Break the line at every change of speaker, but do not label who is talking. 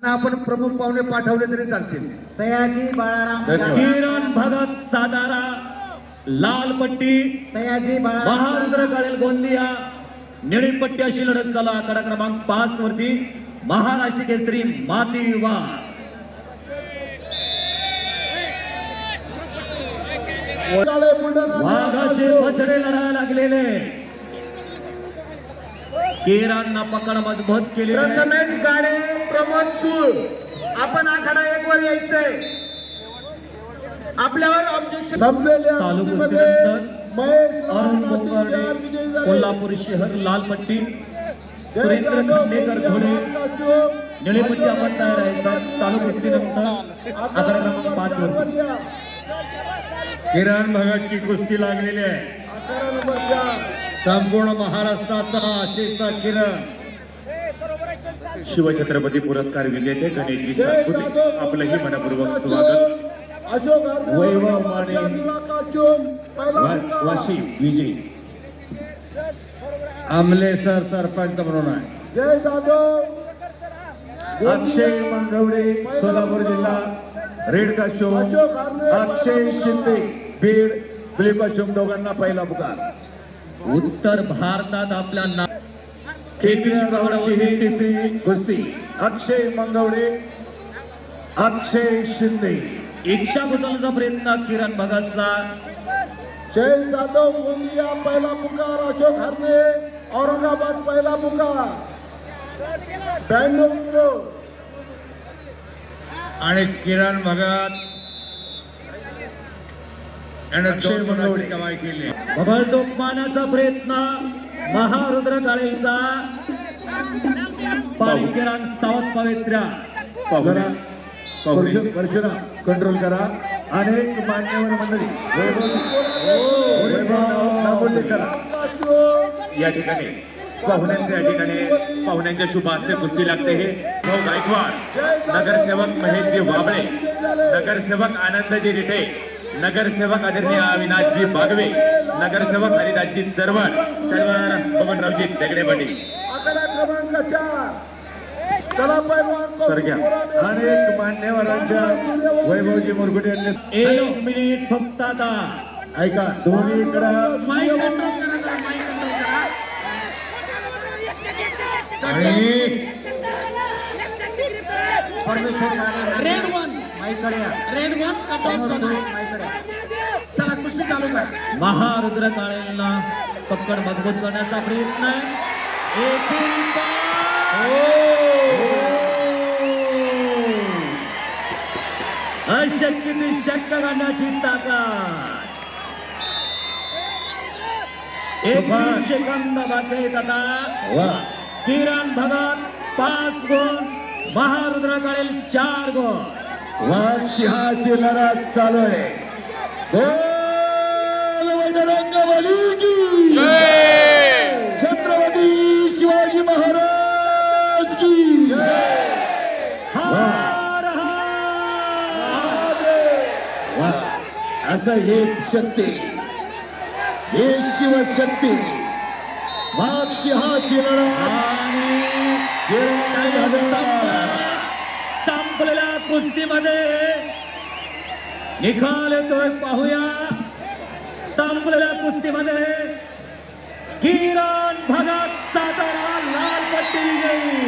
आपण प्रमुख पाहुणे पाठवले तरी चालतील.
सयाजी बाळाराम
किरण भगत सातारा लाल पट्टी,
सयाजी बाळाराम
महारुद्र काळेल गोंदिया निळी पट्टी अशी लढत चालू आहे. आकडा क्रमांक 5 वरती महाराष्ट्र केसरी मातीवा वाघाचे बछडे लढायला लागलेले. किरणना पकड मजबूत केली.
प्रथमेश गाडे, प्रमोद सूळ, आपण आखाडा 1 वर यायचंय. आपल्यावर ऑब्जेक्शन
चालू कुस्तीनंतर अरुण कोंगाडे कोल्हापूर शहर लाल पट्टी, सुरेंद्र खांडेकर घोडे निळी पट्टी आपण तयार आहेत. चालू कुस्तीनंतर आकडा क्रमांक 5 वर
किरण भगतची कुस्ती लागलेली आहे. संपूर्ण महाराष्ट्राचा आशेचा किरण.
शिवछत्रपती पुरस्कार विजेते गणेशजी सातपुते आपलंही मनपूर्वक स्वागत.
वैभव माने वाशी विजय आमलेसर सरपंच म्हणून आहे.
जय जाधव,
अक्षय मंगवडे सोलापूर जिल्हा रेड काशोम, अक्षय शिंदे बीड ब्ल्यू काशोम दोघांना पहिला पुकार.
उत्तर भारतात आपल्या
केसरी ही तिसरी कुस्ती. अक्षय मंगवडे अक्षय शिंदे.
इच्छा बुचवण्याचा प्रयत्न किरण भगतचा.
जय जाधव गोंदिया पहिला पुकार, अशोक हरणे औरंगाबाद पहिला पुकार 92 किलो.
आणि किरण भगत आणि अक्षय मंगवडे कमाई केली.
बबल टोकमानाचा प्रयत्न महारुद्र काळेचा. किरण सावत पवित्र्या
वर्षना कंट्रोल करा. अनेक मान्यवर मंडळी करा.
या ठिकाणी पाहुण्यांच्या शुभ हस्ते कुस्ती लागते. हे भाऊ गायकवाड, नगरसेवक महेशजी वाबळे, नगरसेवक आनंदजी रिठे, नगरसेवक आदरणीय अविनाशजी बागवे, नगरसेवक हरिदासजी चरवड, त्याचबरोबर बबनरावजी दगडे पाटील.
आकडा क्रमांक 4 चला पैलवान
सर घ्या.
अनेक मान्यवरांच्या वैभवजी मुरगुटे यांनी
1 मिनिट फक्त आता.
ऐका दोन्हीकडे
माईक कंट्रोल करा, जरा माईक कंट्रोल करा. Red one red one cut off झाला. चला कुस्ती चालू करा.
महारुद्र काळेला पकड मजबूत करण्याचा प्रयत्न. अशक्य ती शक्य करण्याची ताकद. 21 सेकंद बाकी आहेत आता. किरण भगत 5 गुण, महारुद्र काळेल 4 गुण.
वाघ सिंहाची लढत चालू आहे. रंगवली की छत्रपती शिवाजी महाराज की. असं हेच शक्ती, हे शिवशक्ती. वाघ सिंहाची लढत
संपलेल्या कुस्तीमध्ये निकाल येतोय पाहूया. संपलेल्या कुस्तीमध्ये किरण भगत सातारा लाल पट्टी विजयी.